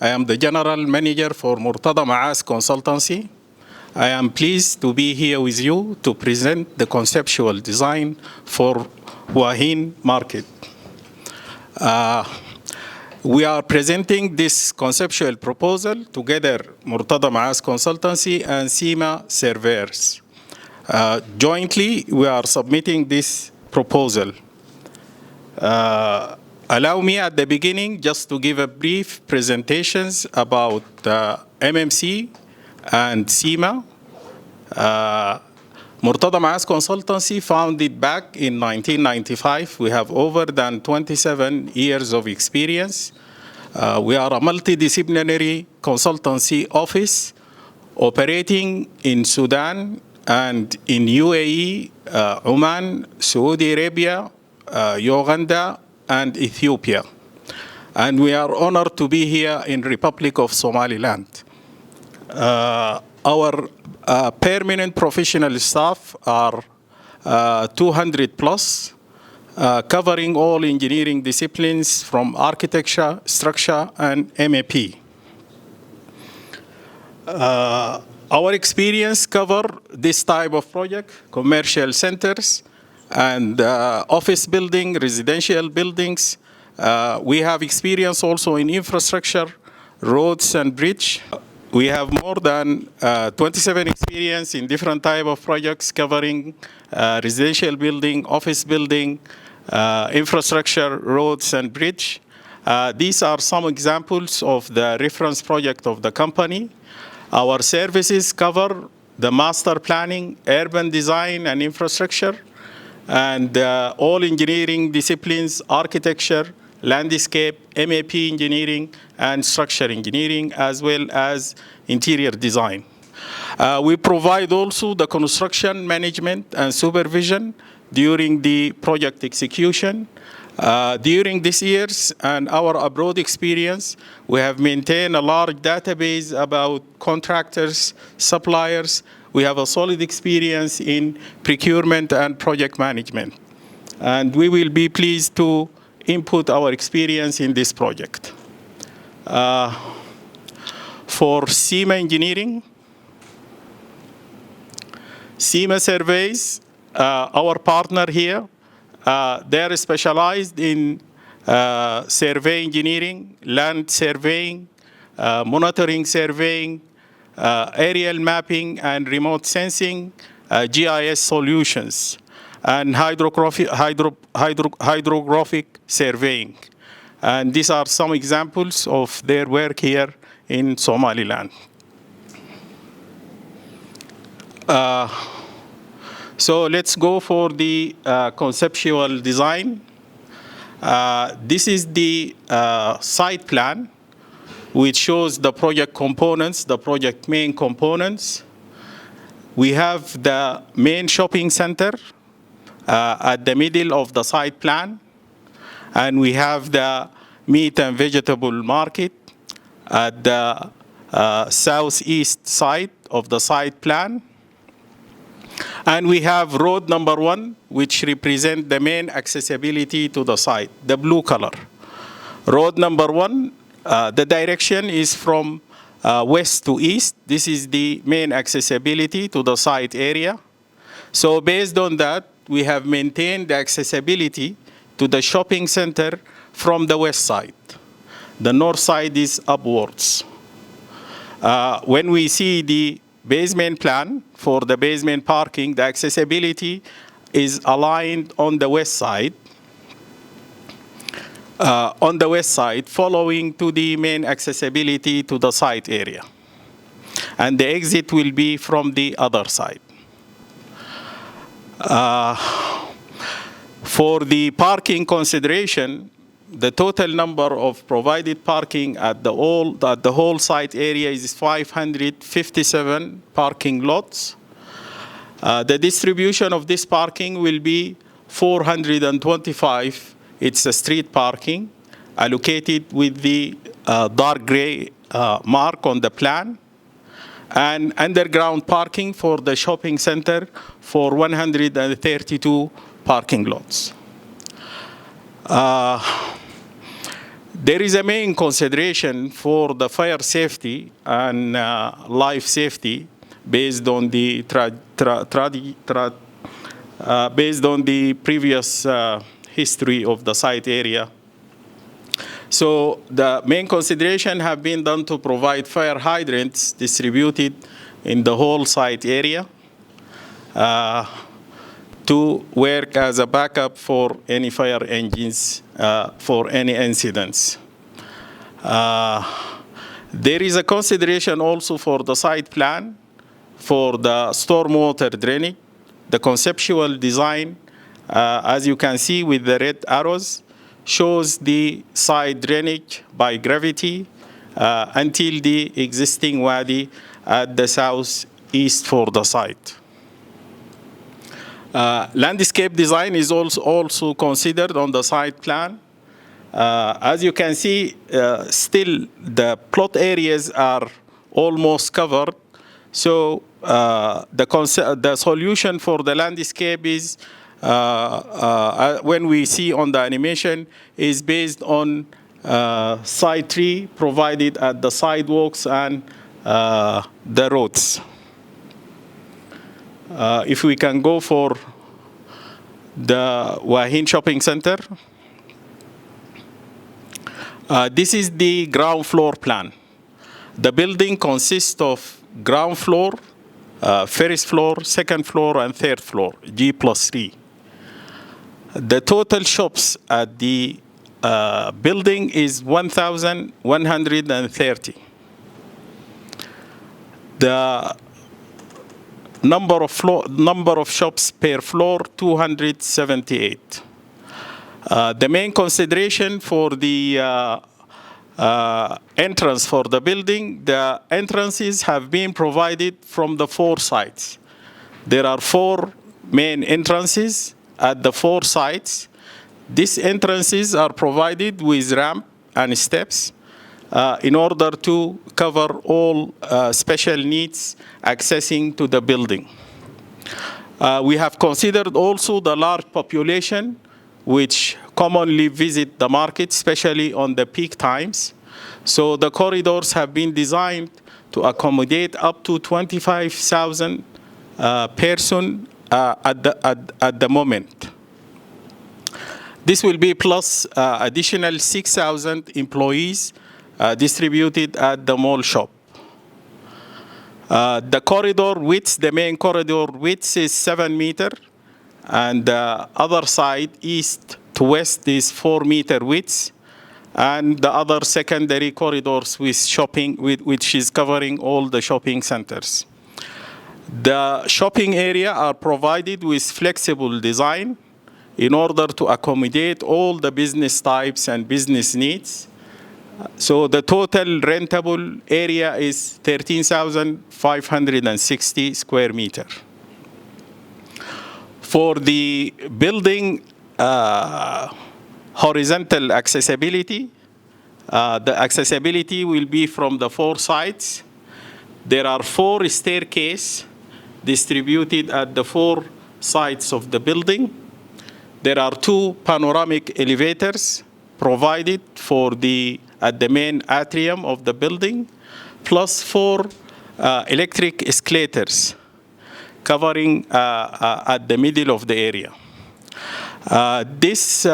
I am the General Manager for MURTADA MAAZ Consultancy. I am pleased to be here with you to present the conceptual design for Waageen market. We are presenting this conceptual proposal together, MURTADA MAAZ Consultancy and SEMA surveyors. Jointly, we are submitting this proposal. Allow me at the beginning just to give a brief presentations about MMC and SEMA. MURTADA MAAZ Consultancy founded back in 1995. We have over than 27 years of experience. We are a multidisciplinary consultancy office operating in Sudan and in UAE, Oman, Saudi Arabia, Uganda, and Ethiopia. And we are honored to be here in Republic of Somaliland. Our permanent professional staff are 200 plus, covering all engineering disciplines from architecture, structure, and MEP. Our experience cover this type of project, commercial centers, and office building, residential buildings. We have experience also in infrastructure, roads and bridge. We have more than 27 experience in different type of projects covering residential building, office building, infrastructure, roads and bridge. These are some examples of the reference project of the company. Our services cover the master planning, urban design and infrastructure, and all engineering disciplines, architecture, landscape, MEP engineering, and structure engineering, as well as interior design. We provide also the construction management and supervision during the project execution. During these years and our abroad experience, we have maintained a large database about contractors, suppliers. We have a solid experience in procurement and project management. And we will be pleased to input our experience in this project. For SEMA engineering, SEMA surveys, our partner here, they are specialized in survey engineering, land surveying, monitoring surveying, aerial mapping and remote sensing, GIS solutions, and hydrographic surveying. And these are some examples of their work here in Somaliland. So let's go for the conceptual design. This is the site plan, which shows the project components, the project main components. We have the main shopping center at the middle of the site plan, and we have the meat and vegetable market at the southeast side of the site plan. And we have road number 1, which represents the main accessibility to the site, the blue color. Road number 1, the direction is from west to east. This is the main accessibility to the site area. So based on that, we have maintained the accessibility to the shopping center from the west side. The north side is upwards. When we see the basement plan for the basement parking, the accessibility is aligned on the west side. Following to the main accessibility to the site area. And the exit will be from the other side. For the parking consideration, the total number of provided parking at the whole site area is 557 parking lots. The distribution of this parking will be 425. It's a street parking allocated with the dark gray mark on the plan, and underground parking for the shopping center for 132 parking lots. There is a main consideration for the fire safety and life safety based on the based on the previous history of the site area. So the main consideration have been done to provide fire hydrants distributed in the whole site area to work as a backup for any fire engines for any incidents. There is a consideration also for the site plan for the stormwater drainage. The conceptual design, as you can see with the red arrows, shows the side drainage by gravity until the existing wadi at the southeast for the site. Landscape design is also considered on the site plan. As you can see, still the plot areas are almost covered. So the solution for the landscape is, when we see on the animation, is based on side tree provided at the sidewalks and the roads. If we can go for the Waageen Shopping Center. This is the ground floor plan. The building consists of ground floor, first floor, second floor, and third floor, G+3. The total shops at the building is 1,130. The number of shops per floor, 278. The main consideration for the entrance for the building, the entrances have been provided from the 4 sides. There are 4 main entrances at the 4 sides. These entrances are provided with ramp and steps in order to cover all special needs accessing to the building. We have considered also the large population which commonly visit the market, especially on the peak times. So the corridors have been designed to accommodate up to 25,000 persons at the moment. This will be plus additional 6,000 employees distributed at the mall shop. The corridor width, the main corridor width is 7 meters, and the other side, east to west, is 4 meter width, and the other secondary corridors with shopping, which is covering all the shopping centers. The shopping area are provided with flexible design in order to accommodate all the business types and business needs. So the total rentable area is 13,560 square meters. For the building horizontal accessibility, the accessibility will be from the 4 sides. There are 4 staircases distributed at the 4 sides of the building. There are 2 panoramic elevators provided for at the main atrium of the building, plus 4 electric escalators covering at the middle of the area. This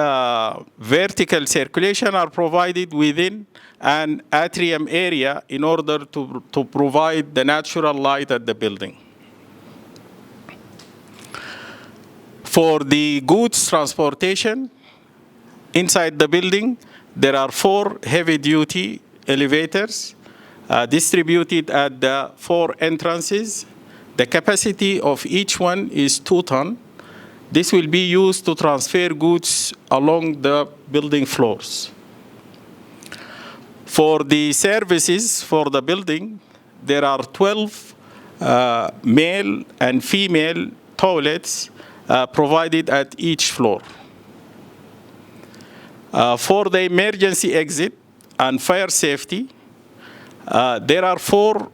vertical circulation are provided within an atrium area in order to provide the natural light at the building. For the goods transportation inside the building, there are 4 heavy-duty elevators distributed at the 4 entrances. The capacity of each one is 2 tons. This will be used to transfer goods along the building floors. For the services for the building, there are 12 male and female toilets provided at each floor. For the emergency exit and fire safety, there are 4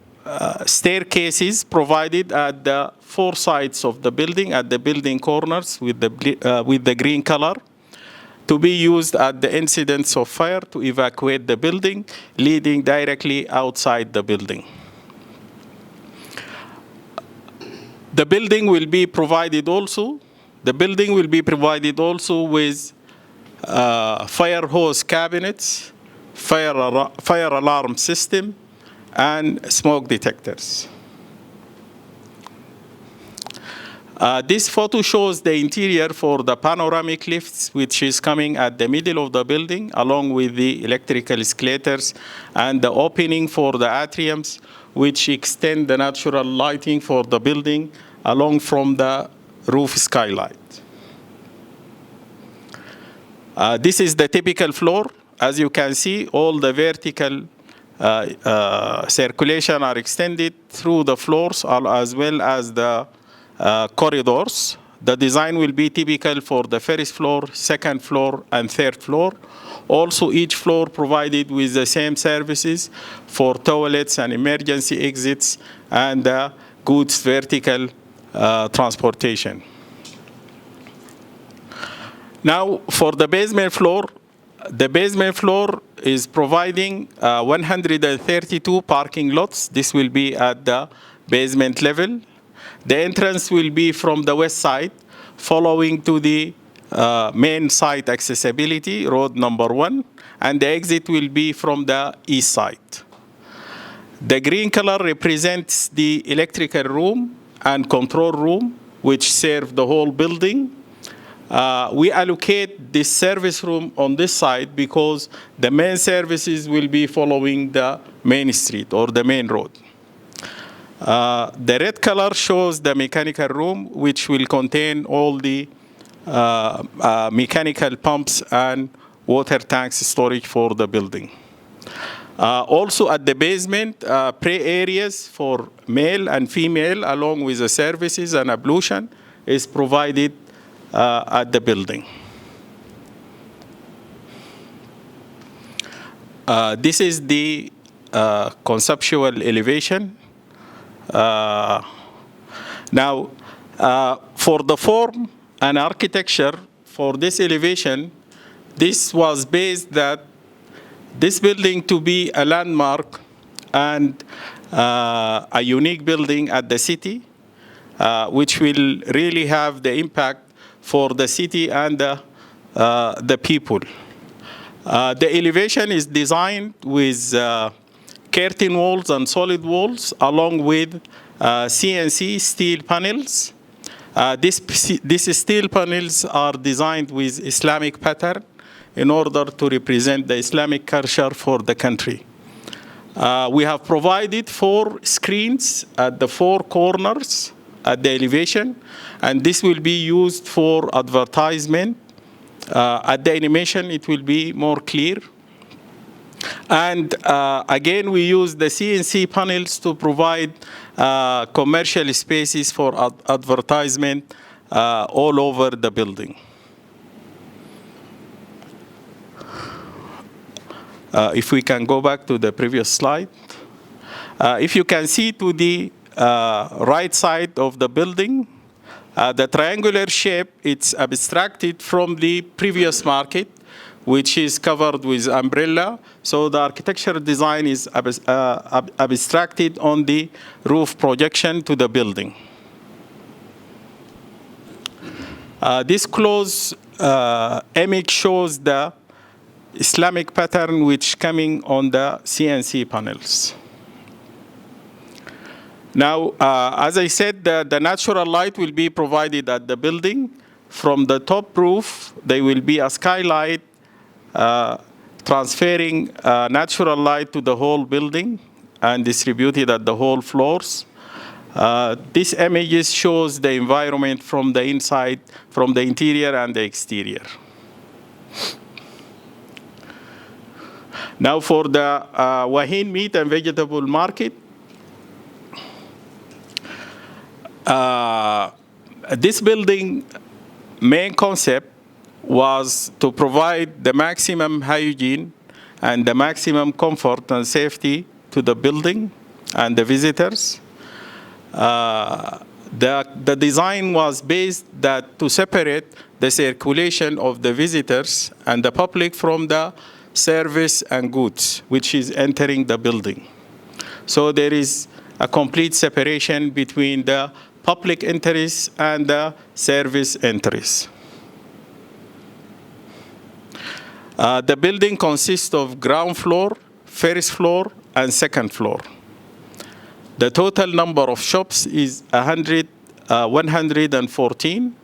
staircases provided at the 4 sides of the building, at the building corners with the green color. to be used at the incidents of fire to evacuate the building, leading directly outside the building. The building will be provided also with fire hose cabinets, fire alarm system, and smoke detectors. This photo shows the interior for the panoramic lifts, which is coming at the middle of the building, along with the electrical escalators and the opening for the atriums, which extend the natural lighting for the building along from the roof skylight. This is the typical floor. As you can see, all the vertical circulation are extended through the floors as well as the corridors. The design will be typical for the first floor, second floor, and third floor. Also, each floor provided with the same services for toilets and emergency exits and goods vertical transportation. Now, for the basement floor is providing 132 parking lots. This will be at the basement level. The entrance will be from the west side, following to the main site accessibility, road number 1, and the exit will be from the east side. The green color represents the electrical room and control room, which serve the whole building. We allocate this service room on this side because the main services will be following the main street or the main road. The red color shows the mechanical room, which will contain all the mechanical pumps and water tanks storage for the building. Also at the basement, pray areas for male and female, along with the services and ablution, is provided at the building. This is the conceptual elevation. Now, for the form and architecture for this elevation, this was based that this building to be a landmark and a unique building at the city, which will really have the impact for the city and the people. The elevation is designed with curtain walls and solid walls, along with CNC steel panels. These steel panels are designed with Islamic pattern in order to represent the Islamic culture for the country. We have provided 4 screens at the 4 corners at the elevation, and this will be used for advertisement. At the animation, it will be more clear. And again, we use the CNC panels to provide commercial spaces for advertisement all over the building. If we can go back to the previous slide. If you can see to the right side of the building, the triangular shape, it's abstracted from the previous market, which is covered with umbrella. So the architectural design is abstracted on the roof projection to the building. This close image shows the Islamic pattern which coming on the CNC panels. Now, as I said, the natural light will be provided at the building. From the top roof, there will be a skylight transferring natural light to the whole building and distributed at the whole floors. This image shows the environment from the inside, from the interior and the exterior. Now for the Waageen meat and vegetable market, this building main concept was to provide the maximum hygiene and the maximum comfort and safety to the building and the visitors. The design was based that to separate the circulation of the visitors and the public from the service and goods, which is entering the building. So there is a complete separation between the public entries and the service entries. The building consists of ground floor, first floor, and second floor. The total number of shops is 114,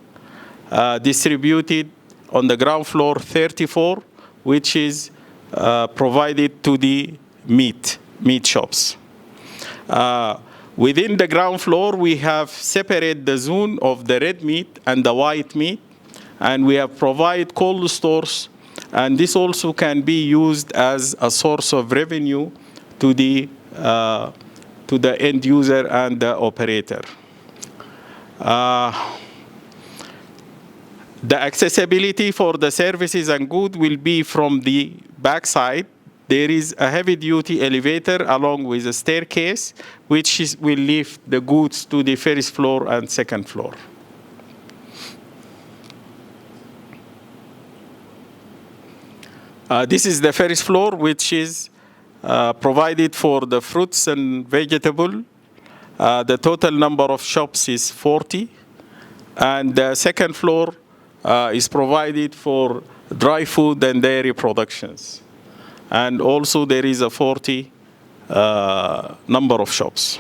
distributed on the ground floor 34, which is provided to the meat shops. Within the ground floor, we have separated the zone of the red meat and the white meat, and we have provided cold stores, and this also can be used as a source of revenue to the end user and the operator. The accessibility for the services and goods will be from the backside. There is a heavy-duty elevator along with a staircase, which will lift the goods to the first floor and second floor. This is the first floor, which is provided for the fruits and vegetables. The total number of shops is 40. And the second floor is provided for dry food and dairy productions. And also there is a 40 number of shops.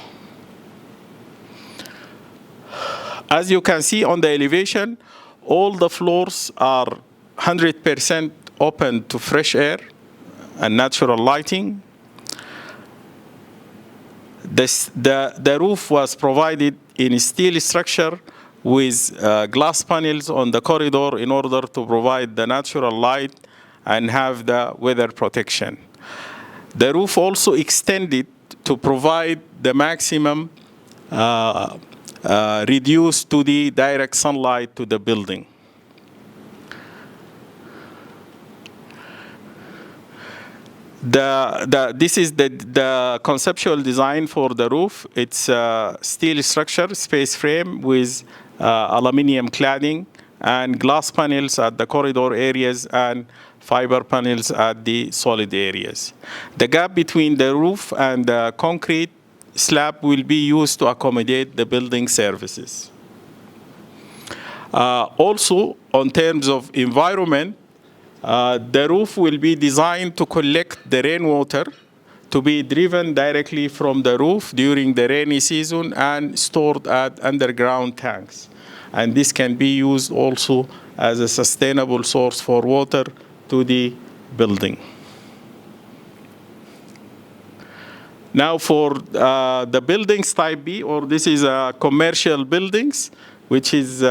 As you can see on the elevation, all the floors are 100% open to fresh air and natural lighting. The roof was provided in steel structure with glass panels on the corridor in order to provide the natural light and have the weather protection. The roof also extended to provide the maximum reduce to the direct sunlight to the building. This is the conceptual design for the roof. It's a steel structure, space frame with aluminum cladding and glass panels at the corridor areas and fiber panels at the solid areas. The gap between the roof and the concrete slab will be used to accommodate the building services. Also, in terms of environment, the roof will be designed to collect the rainwater to be driven directly from the roof during the rainy season and stored at underground tanks. And this can be used also as a sustainable source for water to the building. Now for the buildings type B, or this is commercial buildings, which is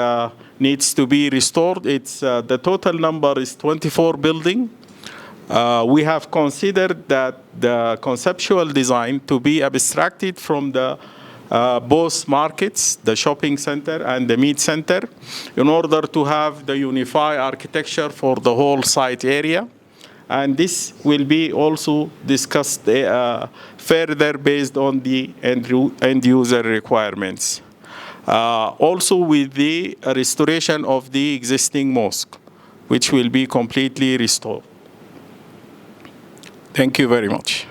needs to be restored. It's the total number is 24 buildings. We have considered that the conceptual design to be abstracted from the both markets, the shopping center and the meat center, in order to have the unified architecture for the whole site area. And this will be also discussed further based on the end user requirements. Also with the restoration of the existing mosque, which will be completely restored. Thank you very much.